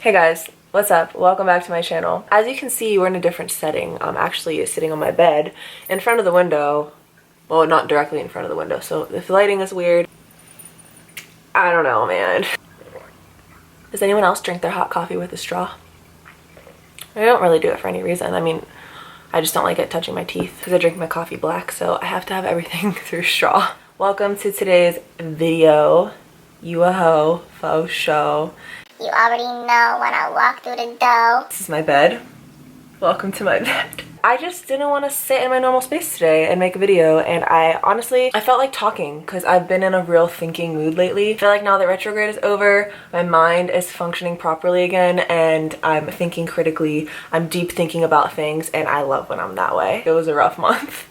Hey guys, what's up? Welcome back to my channel. As you can see, we're in a different setting. I'm actually sitting on my bed in front of the window. Well, not directly in front of the window, so if the lighting is weird, I don't know, man. Does anyone else drink their hot coffee with a straw? I don't really do it for any reason. I mean, I just don't like it touching my teeth because I drink my coffee black, so I have to have everything through straw. Welcome to today's video. You a hoe, faux show. You already know when I walk through the door. This is my bed. Welcome to my bed. I just didn't want to sit in my normal space today and make a video, and I felt like talking because I've been in a real thinking mood lately. I feel like now that retrograde is over, my mind is functioning properly again and I'm thinking critically. I'm deep thinking about things, and I love when I'm that way. It was a rough month.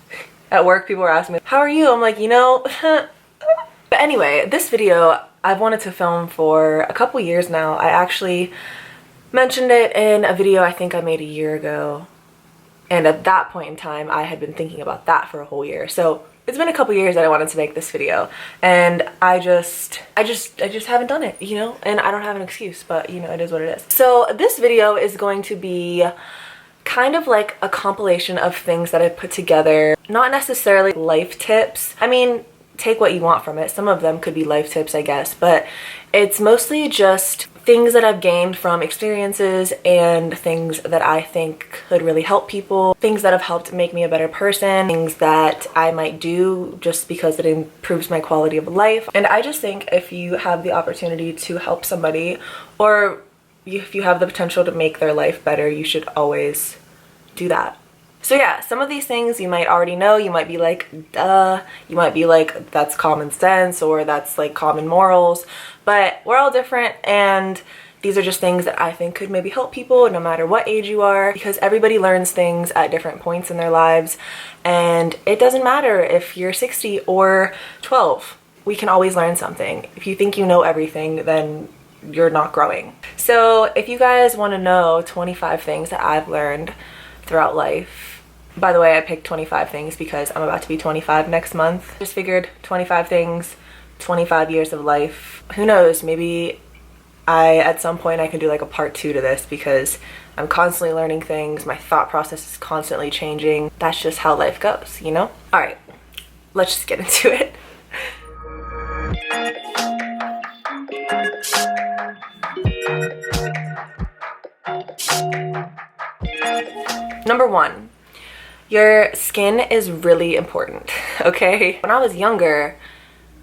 At work, people were asking me, how are you? I'm like, you know, But anyway, this video I've wanted to film for a couple years now. I actually mentioned it in a video I think I made a year ago. And at that point in time, I had been thinking about that for a whole year. So it's been a couple years that I wanted to make this video. And I just haven't done it, you know? And I don't have an excuse, but you know, it is what it is. So this video is going to be kind of like a compilation of things that I put together. Not necessarily life tips. I mean, take what you want from it. Some of them could be life tips, I guess, but it's mostly just things that I've gained from experiences and things that I think could really help people, things that have helped make me a better person, things that I might do just because it improves my quality of life. And I just think if you have the opportunity to help somebody, or if you have the potential to make their life better, you should always do that. So yeah, some of these things you might already know. You might be like, duh. You might be like, that's common sense, or that's like common morals. But we're all different, and these are just things that I think could maybe help people no matter what age you are, because everybody learns things at different points in their lives, and it doesn't matter if you're 60 or 12. We can always learn something. If you think you know everything, then you're not growing. So if you guys want to know 25 things that I've learned throughout life. By the way, I picked 25 things because I'm about to be 25 next month. Just figured 25 things, 25 years of life. Who knows, maybe at some point I can do like a part 2 to this, because I'm constantly learning things. My thought process is constantly changing. That's just how life goes, you know? All right, let's just get into it. Number 1. Your skin is really important, okay? When I was younger,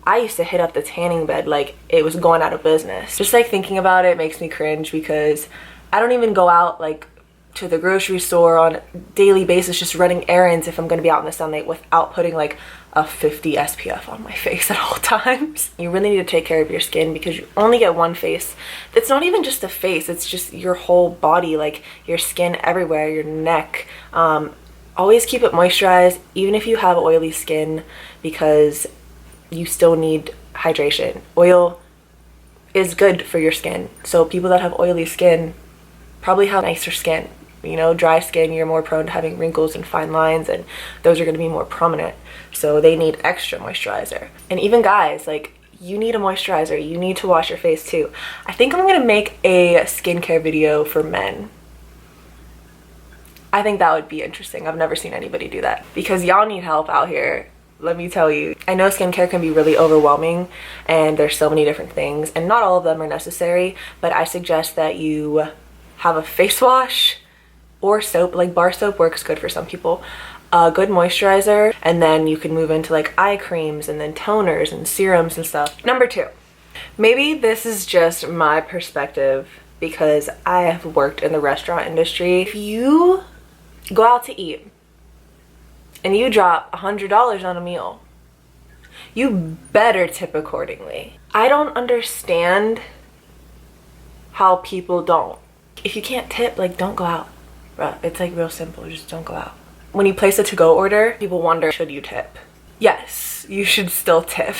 I used to hit up the tanning bed like it was going out of business. Just like thinking about it makes me cringe, because I don't even go out like to the grocery store on a daily basis just running errands if I'm gonna be out in the sunlight without putting like a 50 SPF on my face at all times. You really need to take care of your skin because you only get one face. It's not even just a face, it's just your whole body, like your skin everywhere, your neck. Always keep it moisturized, even if you have oily skin, because you still need hydration. Oil is good for your skin. So people that have oily skin probably have nicer skin. You know, dry skin, you're more prone to having wrinkles and fine lines, and those are going to be more prominent. So they need extra moisturizer. And even guys, like, you need a moisturizer. You need to wash your face too. I think I'm going to make a skincare video for men. I think that would be interesting. I've never seen anybody do that, because y'all need help out here. Let me tell you. I know skincare can be really overwhelming, and there's so many different things, and not all of them are necessary, but I suggest that you have a face wash or soap. Like bar soap works good for some people. A good moisturizer, and then you can move into like eye creams and then toners and serums and stuff. Number 2, maybe this is just my perspective because I have worked in the restaurant industry. If you go out to eat and you drop $100 on a meal, you better tip accordingly. I don't understand how people don't. If you can't tip, like, don't go out. Bruh, it's like real simple, just don't go out. When you place a to-go order, people wonder, should you tip? Yes, you should still tip.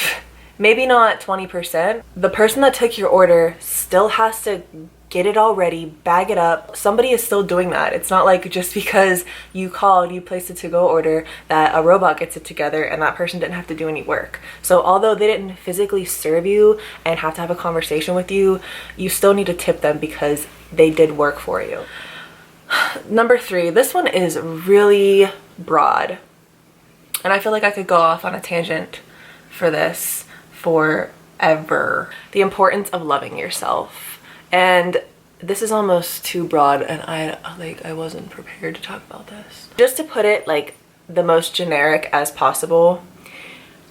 Maybe not 20%. The person that took your order still has to get it all ready, bag it up. Somebody is still doing that. It's not like just because you called, you placed a to-go order, that a robot gets it together and that person didn't have to do any work. So although they didn't physically serve you and have to have a conversation with you, you still need to tip them because they did work for you. Number 3, this one is really broad. And I feel like I could go off on a tangent for this forever. The importance of loving yourself. And this is almost too broad, and I wasn't prepared to talk about this. Just to put it like the most generic as possible,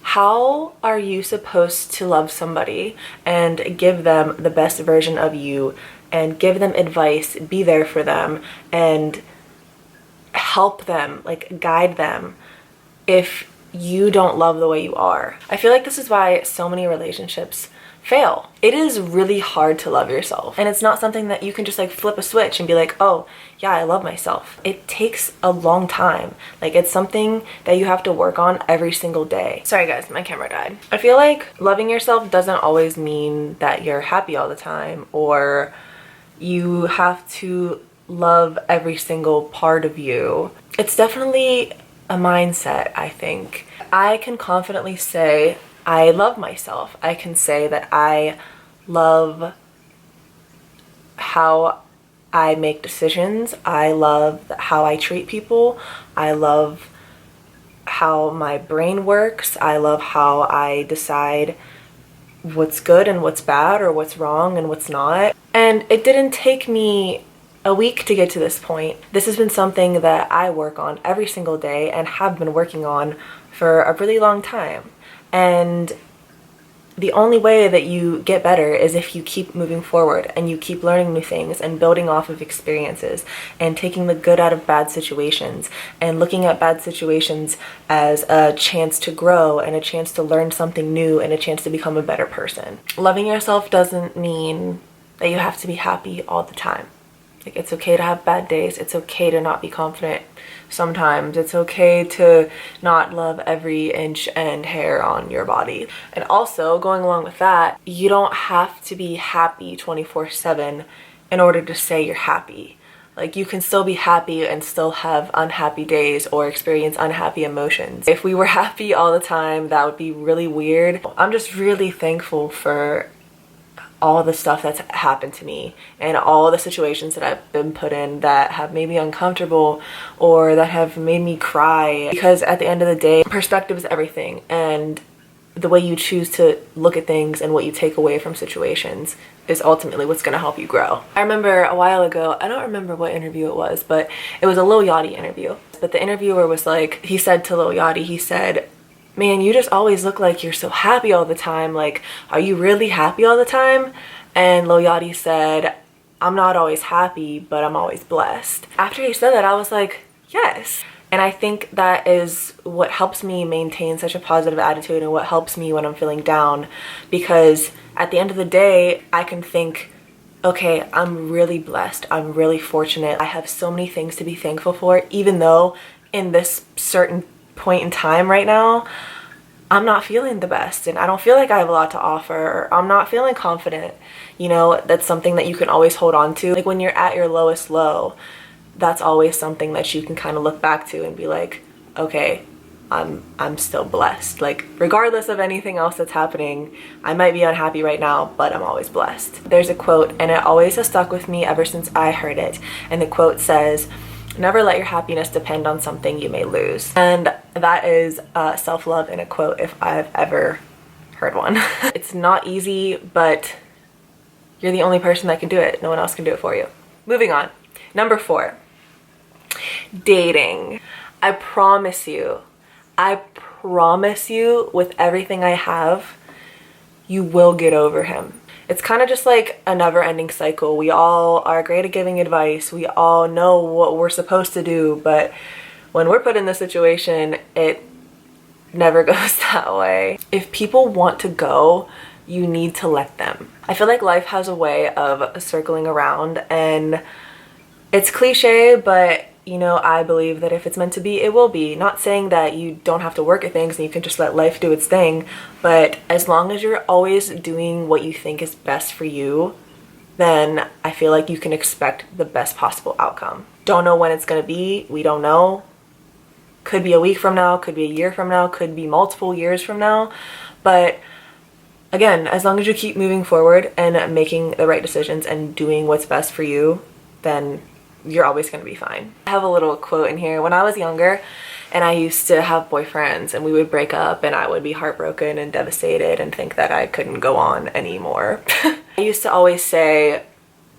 how are you supposed to love somebody and give them the best version of you and give them advice, be there for them, and help them, like guide them, if you don't love the way you are? I feel like this is why so many relationships fail. It is really hard to love yourself, and it's not something that you can just like flip a switch and be like, oh yeah, I love myself. It takes a long time. Like, it's something that you have to work on every single day. Sorry guys, my camera died. I feel like loving yourself doesn't always mean that you're happy all the time, or you have to love every single part of you. It's definitely a mindset, I think. I can confidently say I love myself. I can say that I love how I make decisions. I love how I treat people. I love how my brain works. I love how I decide what's good and what's bad, or what's wrong and what's not. And it didn't take me a week to get to this point. This has been something that I work on every single day and have been working on for a really long time. And the only way that you get better is if you keep moving forward and you keep learning new things and building off of experiences and taking the good out of bad situations and looking at bad situations as a chance to grow and a chance to learn something new and a chance to become a better person. Loving yourself doesn't mean that you have to be happy all the time. Like, it's okay to have bad days. It's okay to not be confident sometimes. It's okay to not love every inch and hair on your body. And also, going along with that, you don't have to be happy 24/7 in order to say you're happy. Like, you can still be happy and still have unhappy days or experience unhappy emotions. If we were happy all the time, that would be really weird. I'm just really thankful for all the stuff that's happened to me and all the situations that I've been put in that have made me uncomfortable or that have made me cry, because at the end of the day, perspective is everything, and the way you choose to look at things and what you take away from situations is ultimately what's going to help you grow. I remember a while ago, I don't remember what interview it was, but it was a Lil Yachty interview. But the interviewer was like, he said to Lil Yachty, he said, man, you just always look like you're so happy all the time. Like, are you really happy all the time? And Lil Yachty said, I'm not always happy, but I'm always blessed. After he said that, I was like, yes. And I think that is what helps me maintain such a positive attitude and what helps me when I'm feeling down, because at the end of the day, I can think, okay, I'm really blessed. I'm really fortunate. I have so many things to be thankful for, even though in this certain point in time right now, I'm not feeling the best and I don't feel like I have a lot to offer, or I'm not feeling confident. You know, that's something that you can always hold on to. Like, when you're at your lowest low, that's always something that you can kind of look back to and be like, okay, I'm still blessed. Like, regardless of anything else that's happening, I might be unhappy right now, but I'm always blessed. There's a quote, and it always has stuck with me ever since I heard it. And the quote says, never let your happiness depend on something you may lose. And that is self-love in a quote if I've ever heard one. It's not easy, but you're the only person that can do it. No one else can do it for you. Moving on. Number 4, dating. I promise you with everything I have, you will get over him. It's kind of just like a never-ending cycle. We all are great at giving advice. We all know what we're supposed to do, but when we're put in this situation, it never goes that way. If people want to go, you need to let them. I feel like life has a way of circling around, and it's cliche, but you know, I believe that if it's meant to be, it will be. Not saying that you don't have to work at things and you can just let life do its thing, but as long as you're always doing what you think is best for you, then I feel like you can expect the best possible outcome. Don't know when it's gonna be, we don't know. Could be a week from now, could be a year from now, could be multiple years from now. But again, as long as you keep moving forward and making the right decisions and doing what's best for you, then you're always gonna be fine. I have a little quote in here. When I was younger and I used to have boyfriends and we would break up and I would be heartbroken and devastated and think that I couldn't go on anymore. I used to always say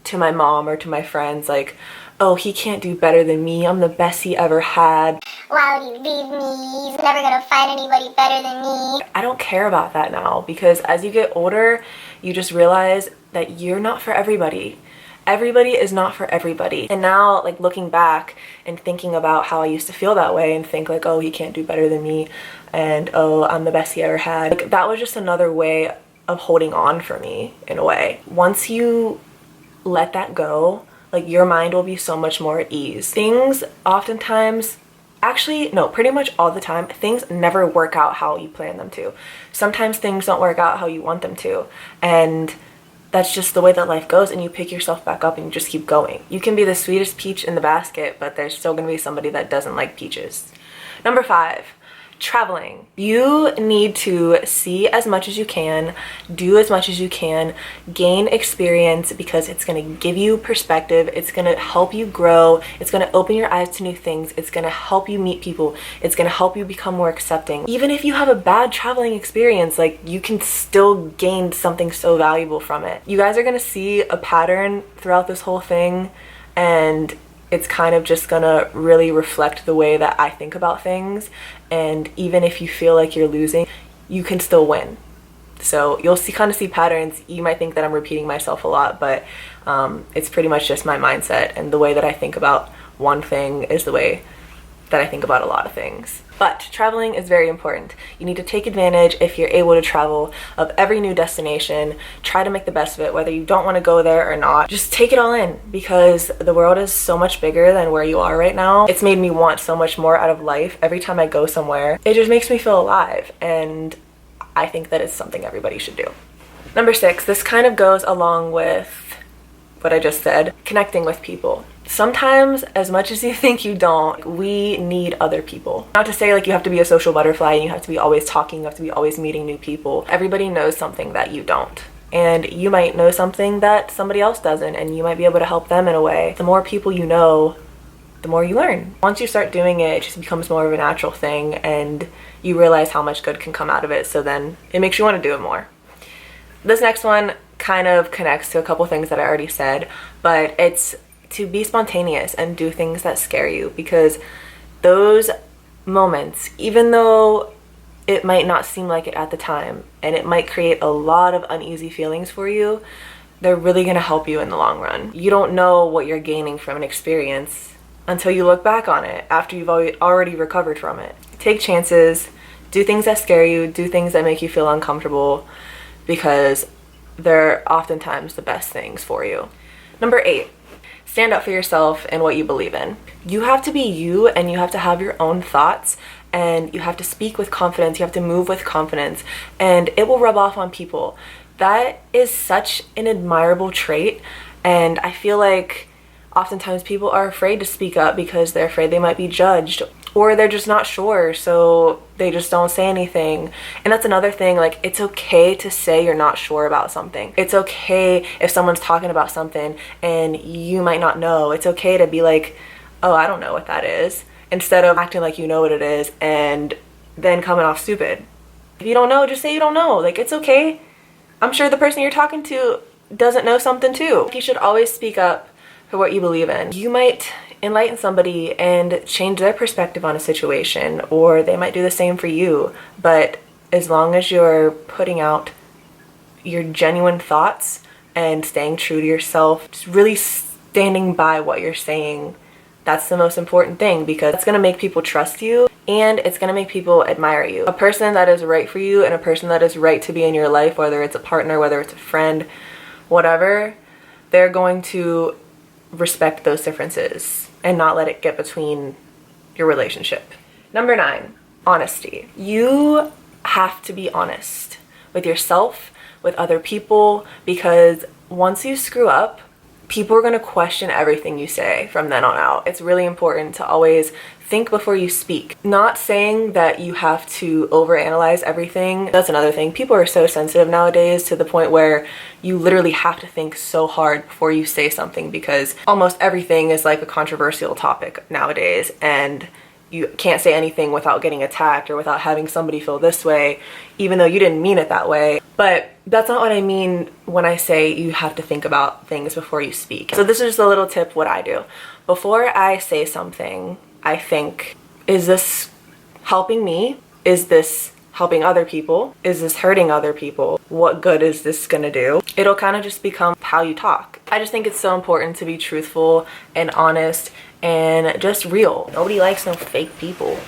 to my mom or to my friends like, oh, he can't do better than me. I'm the best he ever had. Why would he leave me? He's never gonna find anybody better than me. I don't care about that now, because as you get older, you just realize that you're not for everybody. Everybody is not for everybody. And now, like, looking back and thinking about how I used to feel that way and think like, oh, he can't do better than me, and oh, I'm the best he ever had. Like, that was just another way of holding on for me, in a way. Once you let that go, like, your mind will be so much more at ease. Things oftentimes, actually, no, pretty much all the time, things never work out how you plan them to. Sometimes things don't work out how you want them to. And that's just the way that life goes, and you pick yourself back up and you just keep going. You can be the sweetest peach in the basket, but there's still gonna be somebody that doesn't like peaches. Number 5, traveling. You need to see as much as you can, do as much as you can, gain experience, because it's going to give you perspective, it's going to help you grow, it's going to open your eyes to new things, it's going to help you meet people, it's going to help you become more accepting. Even if you have a bad traveling experience, like, you can still gain something so valuable from it. You guys are going to see a pattern throughout this whole thing, and it's kind of just gonna really reflect the way that I think about things. And even if you feel like you're losing, you can still win. So you'll kind of see patterns. You might think that I'm repeating myself a lot, but it's pretty much just my mindset, and the way that I think about one thing is the way that I think about a lot of things. But traveling is very important. You need to take advantage, if you're able to travel, of every new destination. Try to make the best of it, whether you don't want to go there or not. Just take it all in, because the world is so much bigger than where you are right now. It's made me want so much more out of life. Every time I go somewhere, it just makes me feel alive, and I think that it's something everybody should do. Number 6, this kind of goes along with what I just said, connecting with people. Sometimes, as much as you think you don't, we need other people. Not to say like you have to be a social butterfly and you have to be always talking, you have to be always meeting new people. Everybody knows something that you don't. And you might know something that somebody else doesn't, and you might be able to help them in a way. The more people you know, the more you learn. Once you start doing it, it just becomes more of a natural thing, and you realize how much good can come out of it, so then it makes you want to do it more. This next one kind of connects to a couple things that I already said, but it's to be spontaneous and do things that scare you, because those moments, even though it might not seem like it at the time and it might create a lot of uneasy feelings for you, they're really going to help you in the long run. You don't know what you're gaining from an experience until you look back on it after you've already recovered from it. Take chances, do things that scare you, do things that make you feel uncomfortable, because they're oftentimes the best things for you. Number 8, stand up for yourself and what you believe in. You have to be you, and you have to have your own thoughts, and you have to speak with confidence, you have to move with confidence, and it will rub off on people. That is such an admirable trait, and I feel like oftentimes people are afraid to speak up because they're afraid they might be judged, or they're just not sure, so they just don't say anything. And that's another thing, like, it's okay to say you're not sure about something. It's okay if someone's talking about something and you might not know. It's okay to be like, oh, I don't know what that is, instead of acting like you know what it is and then coming off stupid. If you don't know, just say you don't know. Like, it's okay. I'm sure the person you're talking to doesn't know something too. You should always speak up for what you believe in. You might enlighten somebody and change their perspective on a situation, or they might do the same for you. But as long as you're putting out your genuine thoughts and staying true to yourself, just really standing by what you're saying, that's the most important thing, because it's going to make people trust you, and it's going to make people admire you. A person that is right for you and a person that is right to be in your life, whether it's a partner, whether it's a friend, whatever, they're going to respect those differences and not let it get between your relationship. Number 9, honesty. You have to be honest with yourself, with other people, because once you screw up, people are going to question everything you say from then on out. It's really important to always think before you speak. Not saying that you have to overanalyze everything. That's another thing. People are so sensitive nowadays to the point where you literally have to think so hard before you say something, because almost everything is like a controversial topic nowadays, and you can't say anything without getting attacked or without having somebody feel this way, even though you didn't mean it that way. But that's not what I mean when I say you have to think about things before you speak. So this is just a little tip what I do. Before I say something, I think, is this helping me? Is this helping other people? Is this hurting other people? What good is this gonna do? It'll kind of just become how you talk. I just think it's so important to be truthful and honest and just real. Nobody likes no fake people.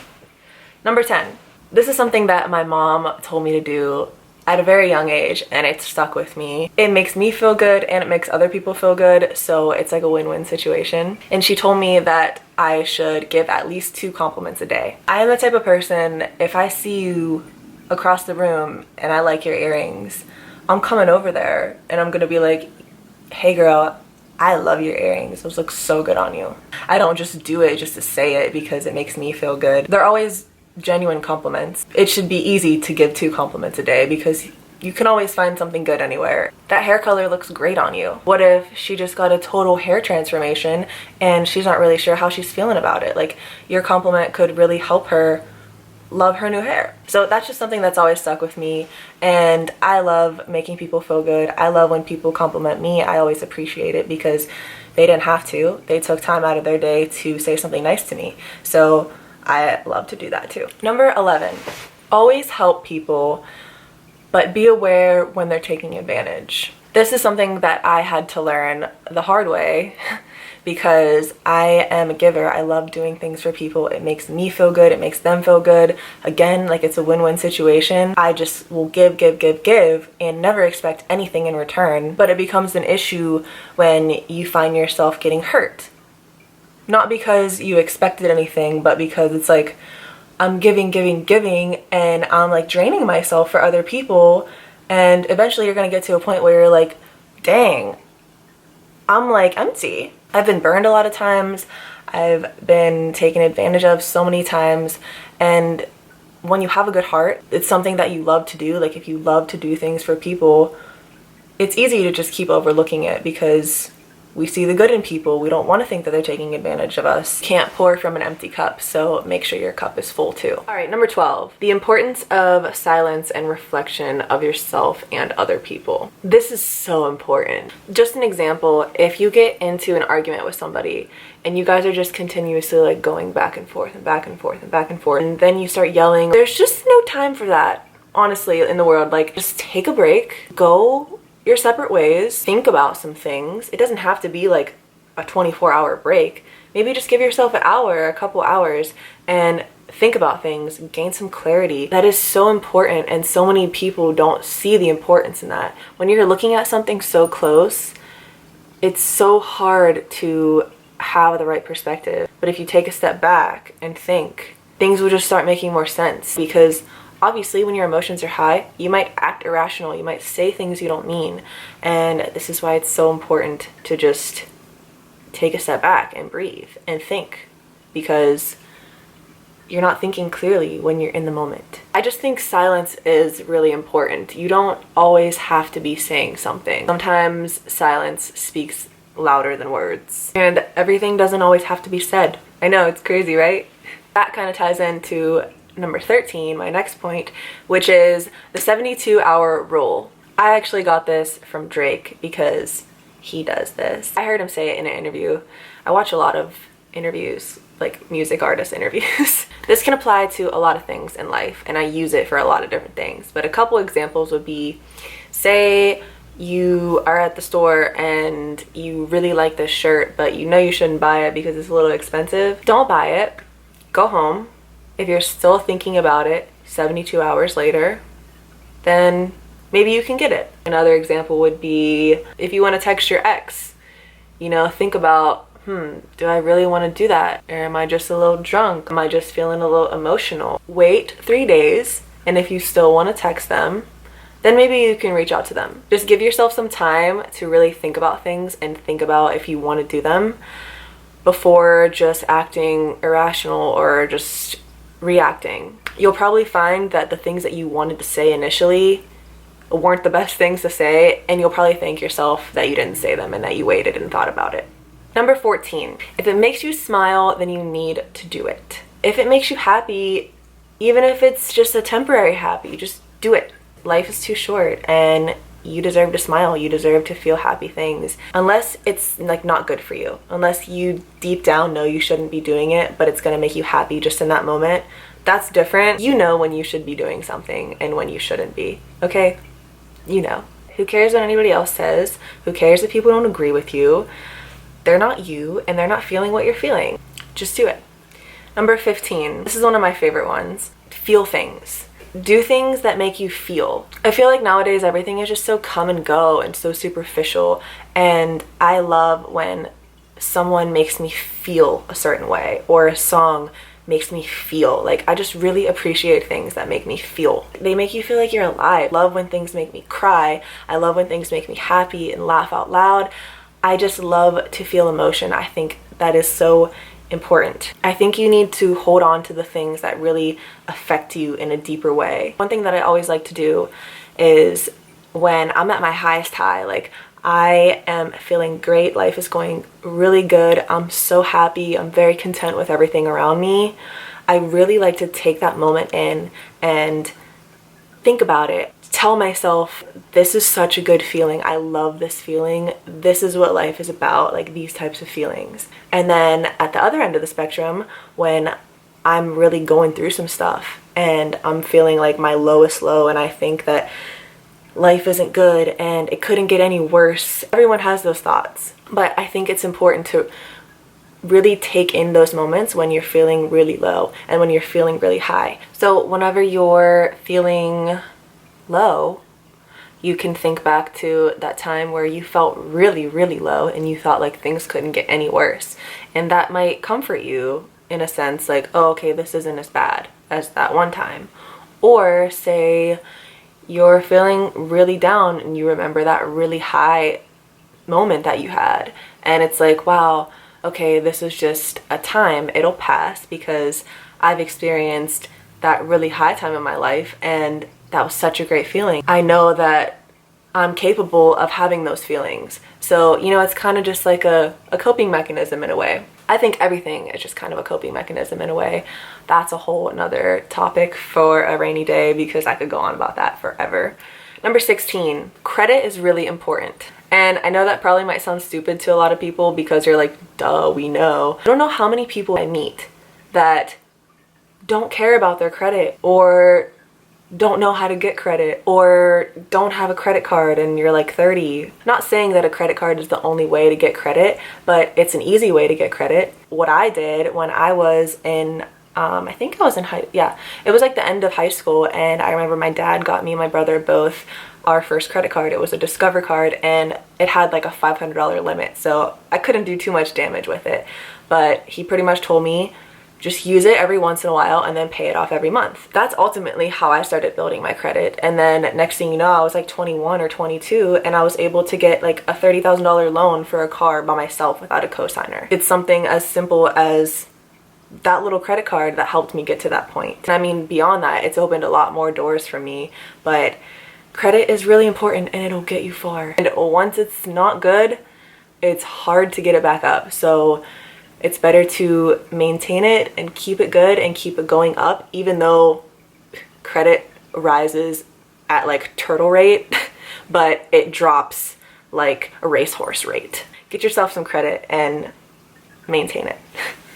Number 10. This is something that my mom told me to do at a very young age, and it stuck with me. It makes me feel good and it makes other people feel good, so it's like a win-win situation. And she told me that I should give at least 2 compliments a day. I am the type of person, if I see you across the room and I like your earrings, I'm coming over there and I'm gonna be like, hey girl, I love your earrings. Those look so good on you. I don't just do it just to say it because it makes me feel good. They're always genuine compliments. It should be easy to give 2 compliments a day because you can always find something good anywhere. That hair color looks great on you. What if she just got a total hair transformation and she's not really sure how she's feeling about it? Like, your compliment could really help her love her new hair. So that's just something that's always stuck with me, and I love making people feel good. I love when people compliment me. I always appreciate it because they didn't have to. They took time out of their day to say something nice to me. So I love to do that too. Number 11, always help people, but be aware when they're taking advantage. This is something that I had to learn the hard way because I am a giver. I love doing things for people. It makes me feel good. It makes them feel good. Again, like, it's a win-win situation. I just will give and never expect anything in return. But it becomes an issue when you find yourself getting hurt. Not because you expected anything, but because it's like, I'm giving, and I'm like draining myself for other people. And eventually you're gonna get to a point where you're like, dang, I'm like empty. I've been burned a lot of times. I've been taken advantage of so many times. And when you have a good heart, it's something that you love to do. Like, if you love to do things for people, it's easy to just keep overlooking it because we see the good in people. We don't want to think that they're taking advantage of us. Can't pour from an empty cup, so make sure your cup is full too. All right, number 12, the importance of silence and reflection of yourself and other people. This is so important. Just an example, if you get into an argument with somebody and you guys are just continuously like going back and forth and back and forth and back and forth, and then you start yelling, there's just no time for that, honestly, in the world. Like, just take a break, go your separate ways, think about some things. It doesn't have to be like a 24-hour break. Maybe just give yourself an hour, a couple hours, and think about things, gain some clarity. That is so important, and so many people don't see the importance in that. When you're looking at something so close, it's so hard to have the right perspective. But if you take a step back and think, things will just start making more sense, because obviously, when your emotions are high, you might act irrational. You might say things you don't mean. And this is why it's so important to just take a step back and breathe and think, because you're not thinking clearly when you're in the moment. I just think silence is really important. You don't always have to be saying something. Sometimes silence speaks louder than words. And everything doesn't always have to be said. I know, it's crazy, right? That kind of ties into number 13, my next point, which is the 72-hour rule. I actually got this from Drake because he does this. I heard him say it in an interview. I watch a lot of interviews, like music artist interviews. This can apply to a lot of things in life, and I use it for a lot of different things. But a couple examples would be, say you are at the store and you really like this shirt, but you know you shouldn't buy it because it's a little expensive. Don't buy it. Go home. If you're still thinking about it 72 hours later, then maybe you can get it. Another example would be if you want to text your ex, you know, think about, do I really want to do that? Or am I just a little drunk? Am I just feeling a little emotional? Wait 3 days, and if you still want to text them, then maybe you can reach out to them. Just give yourself some time to really think about things and think about if you want to do them before just acting irrational or just reacting. You'll probably find that the things that you wanted to say initially weren't the best things to say, and you'll probably thank yourself that you didn't say them and that you waited and thought about it. Number 14, if it makes you smile, then you need to do it. If it makes you happy, even if it's just a temporary happy, just do it. Life is too short and you deserve to smile. You deserve to feel happy things. Unless it's like not good for you. Unless you deep down know you shouldn't be doing it, but it's gonna make you happy just in that moment. That's different. You know when you should be doing something and when you shouldn't be, okay? You know. Who cares what anybody else says? Who cares if people don't agree with you? They're not you and they're not feeling what you're feeling. Just do it. Number 15, this is one of my favorite ones. Feel things. Do things that make you feel. I feel like nowadays everything is just so come and go and so superficial, and I love when someone makes me feel a certain way or a song makes me feel. Like, I just really appreciate things that make me feel. They make you feel like you're alive. I love when things make me cry. I love when things make me happy and laugh out loud. I just love to feel emotion. I think that is so important. I think you need to hold on to the things that really affect you in a deeper way. One thing that I always like to do is when I'm at my highest high, like I am feeling great, life is going really good, I'm so happy, I'm very content with everything around me. I really like to take that moment in and think about it. Tell myself, this is such a good feeling. I love this feeling. This is what life is about, like these types of feelings. And then at the other end of the spectrum, when I'm really going through some stuff and I'm feeling like my lowest low and I think that life isn't good and it couldn't get any worse. Everyone has those thoughts, but I think it's important to really take in those moments when you're feeling really low and when you're feeling really high. So whenever you're feeling low, you can think back to that time where you felt really, really low and you thought like things couldn't get any worse. And that might comfort you in a sense, like, oh, okay, this isn't as bad as that one time. Or say you're feeling really down and you remember that really high moment that you had. And it's like, wow, okay, this is just a time, it'll pass, because I've experienced that really high time in my life and that was such a great feeling. I know that I'm capable of having those feelings. So, you know, it's kind of just like a coping mechanism in a way. I think everything is just kind of a coping mechanism in a way. That's a whole another topic for a rainy day because I could go on about that forever. Number 16, credit is really important. And I know that probably might sound stupid to a lot of people because you're like, duh, we know. I don't know how many people I meet that don't care about their credit or don't know how to get credit or don't have a credit card and you're like 30. Not saying that a credit card is the only way to get credit, but it's an easy way to get credit. What I did when I was in I think I was in it was like the end of high school, and I remember my dad got me and my brother both our first credit card. It was a Discover card and it had like a $500 limit, so I couldn't do too much damage with it, but he pretty much told me just use it every once in a while and then pay it off every month. That's ultimately how I started building my credit. And then next thing you know, I was like 21 or 22 and I was able to get like a $30,000 loan for a car by myself without a cosigner. It's something as simple as that little credit card that helped me get to that point. And I mean, beyond that, it's opened a lot more doors for me, but credit is really important and it'll get you far. And once it's not good, it's hard to get it back up. So it's better to maintain it and keep it good and keep it going up, even though credit rises at like turtle rate, but it drops like a racehorse rate. Get yourself some credit and maintain it.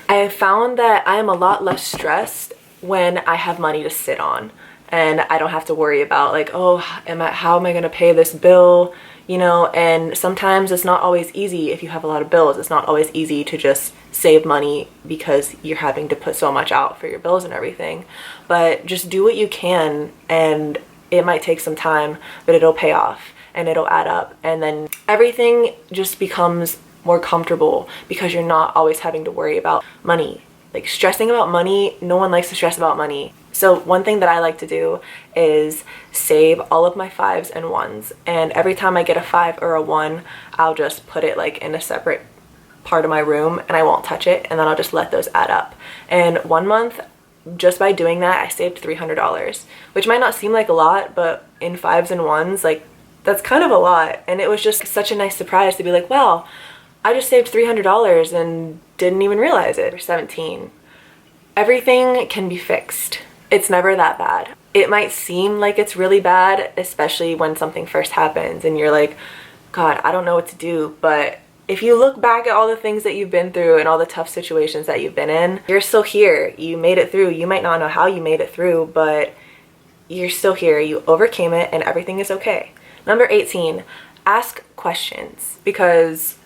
I have found that I am a lot less stressed when I have money to sit on and I don't have to worry about like, oh, how am I gonna pay this bill? You know, and sometimes it's not always easy if you have a lot of bills. It's not always easy to just save money because you're having to put so much out for your bills and everything. But just do what you can, and it might take some time, but it'll pay off and it'll add up. And then everything just becomes more comfortable because you're not always having to worry about money. Like stressing about money, no one likes to stress about money. So one thing that I like to do is save all of my 5s and 1s, and every time I get a 5 or a 1, I'll just put it like in a separate part of my room and I won't touch it, and then I'll just let those add up. And 1 month, just by doing that, I saved $300, which might not seem like a lot, but in 5s and 1s, like, that's kind of a lot. And it was just such a nice surprise to be like, wow, I just saved $300 and didn't even realize it. 17. Everything can be fixed. It's never that bad. It might seem like it's really bad, especially when something first happens and you're like, God, I don't know what to do. But if you look back at all the things that you've been through and all the tough situations that you've been in, you're still here. You made it through. You might not know how you made it through, but you're still here. You overcame it and everything is okay. Number 18, ask questions, because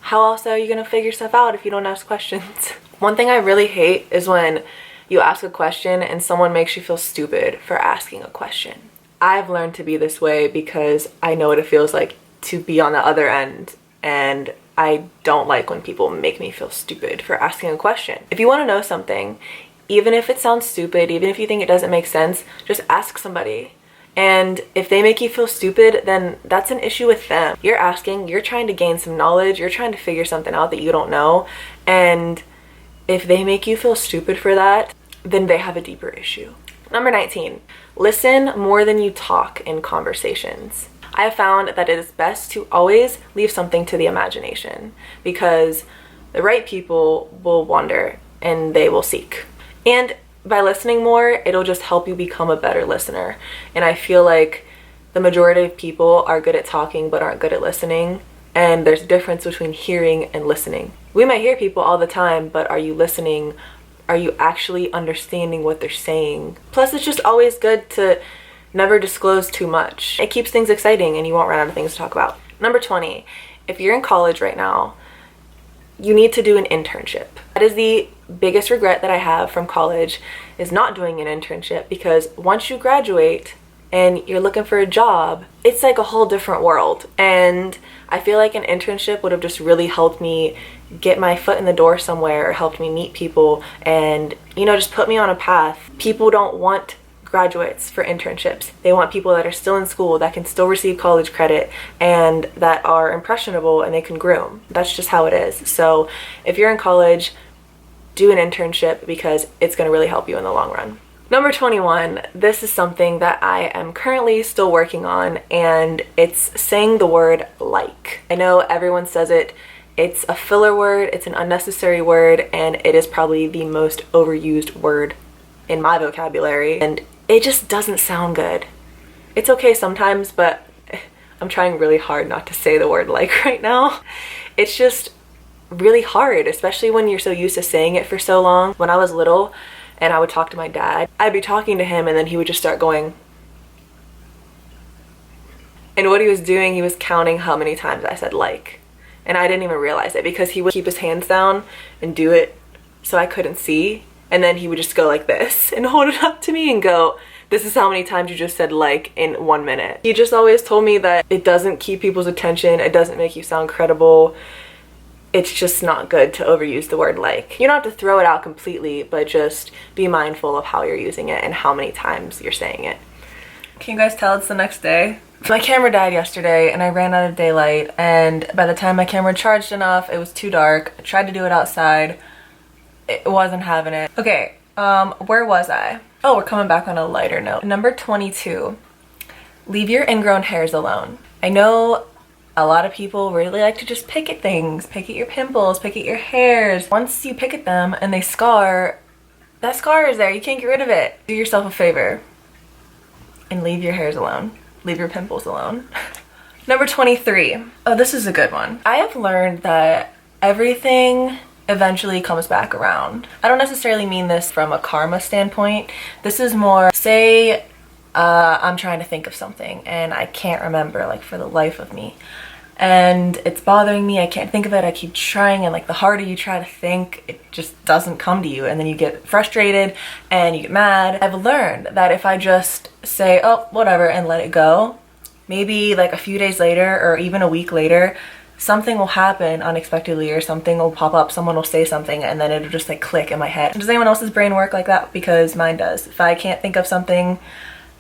how else are you gonna figure stuff out if you don't ask questions? One thing I really hate is when you ask a question and someone makes you feel stupid for asking a question. I've learned to be this way because I know what it feels like to be on the other end, and I don't like when people make me feel stupid for asking a question. If you want to know something, even if it sounds stupid, even if you think it doesn't make sense, just ask somebody. And if they make you feel stupid, then that's an issue with them. You're asking, you're trying to gain some knowledge, you're trying to figure something out that you don't know, and if they make you feel stupid for that, then they have a deeper issue. Number 19, listen more than you talk in conversations. I have found that it is best to always leave something to the imagination, because the right people will wander and they will seek. And by listening more, it'll just help you become a better listener. And I feel like the majority of people are good at talking but aren't good at listening. And there's a difference between hearing and listening. We might hear people all the time, but are you listening? Are you actually understanding what they're saying? Plus, it's just always good to never disclose too much. It keeps things exciting and you won't run out of things to talk about. Number 20, if you're in college right now, you need to do an internship. That is the biggest regret that I have from college, is not doing an internship, because once you graduate and you're looking for a job, it's like a whole different world. And I feel like an internship would have just really helped me get my foot in the door somewhere, or helped me meet people and, you know, just put me on a path. People don't want graduates for internships. They want people that are still in school, that can still receive college credit, and that are impressionable and they can groom. That's just how it is. So if you're in college, do an internship, because it's going to really help you in the long run. Number 21, this is something that I am currently still working on, and it's saying the word like. I know everyone says it. It's a filler word, it's an unnecessary word, and it is probably the most overused word in my vocabulary, and it just doesn't sound good. It's okay sometimes, but I'm trying really hard not to say the word like right now. It's just really hard, especially when you're so used to saying it for so long. When I was little and I would talk to my dad, I'd be talking to him and then he would just start going. And what he was doing, he was counting how many times I said like. And I didn't even realize it, because he would keep his hands down and do it so I couldn't see. And then he would just go like this and hold it up to me and go, this is how many times you just said like in 1 minute. He just always told me that it doesn't keep people's attention, it doesn't make you sound credible. It's just not good to overuse the word like. You don't have to throw it out completely, but just be mindful of how you're using it and how many times you're saying it. Can you guys tell it's the next day? My camera died yesterday and I ran out of daylight, and by the time my camera charged enough, it was too dark. I tried to do it outside. It wasn't having it. Okay, where was I? Oh, we're coming back on a lighter note. Number 22, leave your ingrown hairs alone. I know a lot of people really like to just pick at things, pick at your pimples, pick at your hairs. Once you pick at them and they scar, that scar is there, you can't get rid of it. Do yourself a favor and leave your hairs alone. Leave your pimples alone. Number 23, oh, this is a good one. I have learned that everything eventually comes back around. I don't necessarily mean this from a karma standpoint. This is more, say I'm trying to think of something and I can't remember, like, for the life of me, and it's bothering me, I can't think of it, I keep trying, and like the harder you try to think, it just doesn't come to you, and then you get frustrated and you get mad. I've learned that if I just say, oh, whatever, and let it go, maybe like a few days later or even a week later, something will happen unexpectedly, or something will pop up, someone will say something, and then it'll just like click in my head. Does anyone else's brain work like that? Because mine does. If I can't think of something,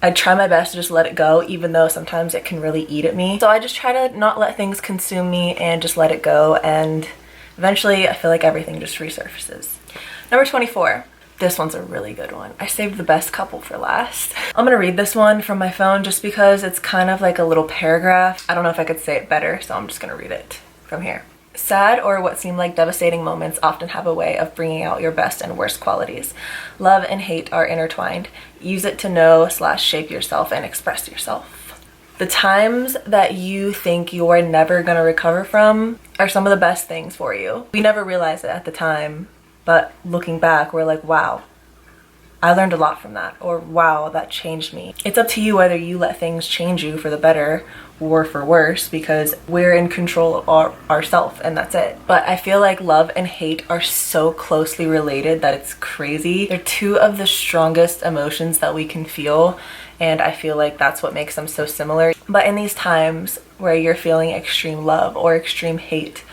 I try my best to just let it go, even though sometimes it can really eat at me. So I just try to not let things consume me and just let it go, and eventually I feel like everything just resurfaces. Number 24. This one's a really good one. I saved the best couple for last. I'm gonna read this one from my phone just because it's kind of like a little paragraph. I don't know if I could say it better, so I'm just gonna read it from here. Sad or what seem like devastating moments often have a way of bringing out your best and worst qualities. Love and hate are intertwined. Use it to know/shape yourself and express yourself. The times that you think you're never gonna recover from are some of the best things for you. We never realize it at the time, but looking back, we're like, wow, I learned a lot from that, or wow, that changed me. It's up to you whether you let things change you for the better or for worse, because we're in control of ourselves, and that's it. But I feel like love and hate are so closely related that it's crazy. They're two of the strongest emotions that we can feel, and I feel like that's what makes them so similar. But in these times where you're feeling extreme love or extreme hate,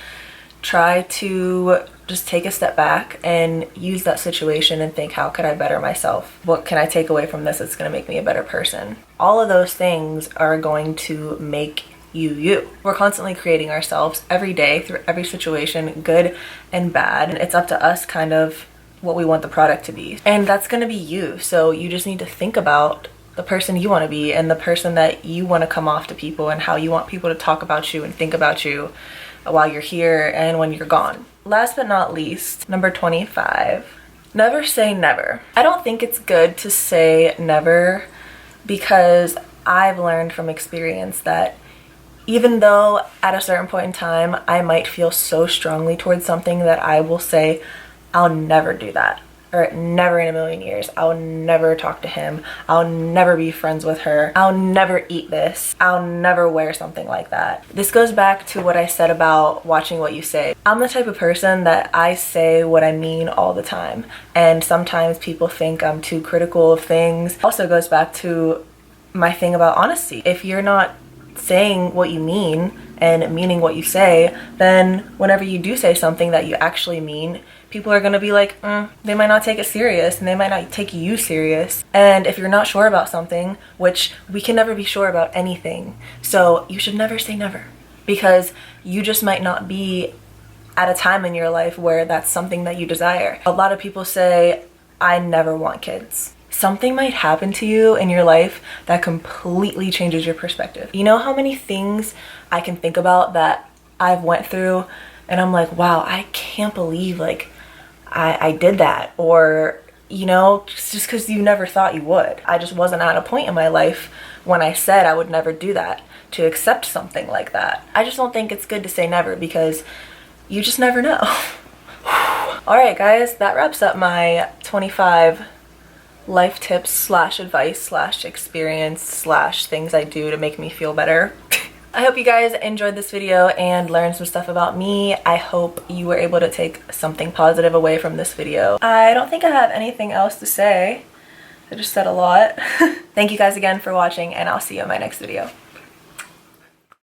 try to just take a step back and use that situation and think, how could I better myself? What can I take away from this that's going to make me a better person? All of those things are going to make you you. We're constantly creating ourselves every day through every situation, good and bad. And it's up to us kind of what we want the product to be. And that's going to be you. So you just need to think about the person you want to be and the person that you want to come off to people, and how you want people to talk about you and think about you while you're here and when you're gone. Last but not least, number 25, never say never. I don't think it's good to say never, because I've learned from experience that even though at a certain point in time I might feel so strongly towards something that I will say, I'll never do that, or never in a million years, I'll never talk to him, I'll never be friends with her, I'll never eat this, I'll never wear something like that. This goes back to what I said about watching what you say. I'm the type of person that I say what I mean all the time, and sometimes people think I'm too critical of things. Also goes back to my thing about honesty. If you're not saying what you mean and meaning what you say, then whenever you do say something that you actually mean, people are gonna be like, they might not take it serious, and they might not take you serious. And if you're not sure about something, which we can never be sure about anything, so you should never say never, because you just might not be at a time in your life where that's something that you desire. A lot of people say, I never want kids. Something might happen to you in your life that completely changes your perspective. You know how many things I can think about that I've went through and I'm like, wow, I can't believe like I did that. Or, you know, just because you never thought you would. I just wasn't at a point in my life when I said I would never do that, to accept something like that. I just don't think it's good to say never, because you just never know. All right, guys, that wraps up my 25 life tips / advice / experience / things I do to make me feel better. I hope you guys enjoyed this video and learned some stuff about me. I hope you were able to take something positive away from this video. I don't think I have anything else to say. I just said a lot. Thank you guys again for watching, and I'll see you in my next video.